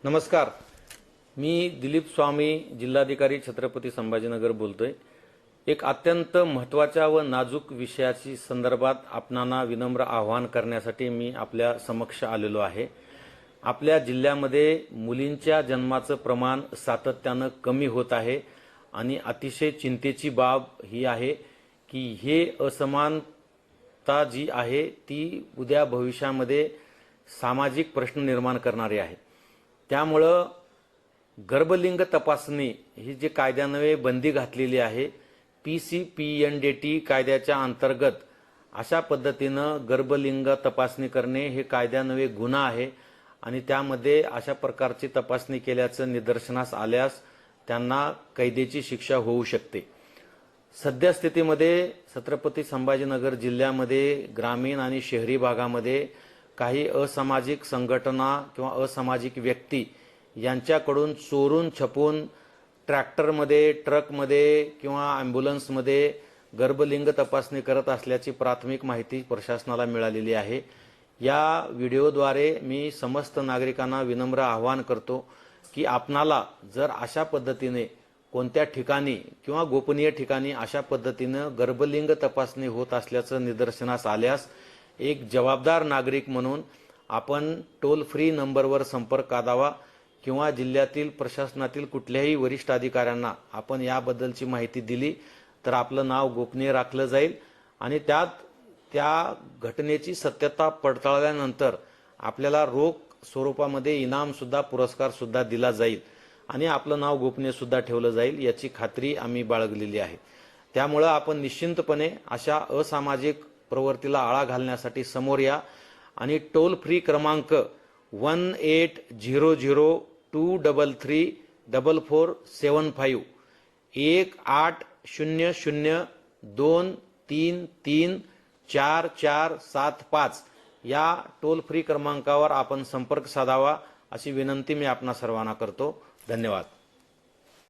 नमस्कार, मी दिलीप स्वामी, जिल्हाधिकारी छत्रपती संभाजीनगर बोलतोय। एक अत्यंत महत्त्वाच्या व नाजूक विषयाची संदर्भात आपणांना विनम्र आवाहन करण्यासाठी मी आपल्या समक्ष आलेलो आहे। आपल्या जिल्ह्यामध्ये मुलींच्या जन्माचं प्रमाण सातत्याने कमी होत आहे आणि अतिशय चिंतेची बाब ही आहे की हे असमानता जी आहे ती उद्या भविष्यामध्ये सामाजिक प्रश्न निर्माण करणारी आहे। त्यामुळे गर्भलिंग तपासणी ही जी कायद्यान्वये बंदी घातलेली आहे, PCPNDT कायद्याच्या अंतर्गत अशा पद्धतीनं गर्भलिंग तपासणी करणे हे कायद्यान्वये गुन्हा आहे आणि त्यामध्ये अशा प्रकारची तपासणी केल्याचं निदर्शनास आल्यास त्यांना कैदेची शिक्षा होऊ शकते। सद्यस्थितीमध्ये छत्रपती संभाजीनगर जिल्ह्यामध्ये ग्रामीण आणि शहरी भागामध्ये काही असामाजिक संघटना किंवा असामाजिक व्यक्ती यांच्याकडून चोरून छपून ट्रॅक्टरमध्ये, ट्रकमध्ये किंवा ॲम्ब्युलन्समध्ये गर्भलिंग तपासणी करत असल्याची प्राथमिक माहिती प्रशासनाला मिळालेली आहे। या व्हिडिओद्वारे मी समस्त नागरिकांना विनम्र आवाहन करतो की आपणाला जर अशा पद्धतीने कोणत्या ठिकाणी किंवा गोपनीय ठिकाणी अशा पद्धतीनं गर्भलिंग तपासणी होत असल्याचं निदर्शनास आल्यास एक जबाबदार नागरिक म्हणून आपण टोल फ्री नंबरवर संपर्क साधावा किंवा जिल्ह्यातील प्रशासनातील कुठल्याही वरिष्ठ अधिकाऱ्यांना आपण याबद्दलची माहिती दिली तर आपलं नाव गोपनीय राखलं जाईल आणि त्या घटनेची सत्यता पडताळल्यानंतर आपल्याला रोख स्वरूपामध्ये इनाम सुद्धा, पुरस्कार सुद्धा दिला जाईल आणि आपलं नाव गोपनीय सुद्धा ठेवलं जाईल याची खात्री आम्ही बाळगलेली आहे। त्यामुळे आपण निश्चिंतपणे अशा असामाजिक प्रवृत्तीला आळा घालण्यासाठी समोर या आणि टोल फ्री क्रमांक 1800233475 1800233475 या टोल फ्री क्रमांकावर आपण संपर्क साधावा अशी विनंती मी आपणा सर्वांना करतो। धन्यवाद।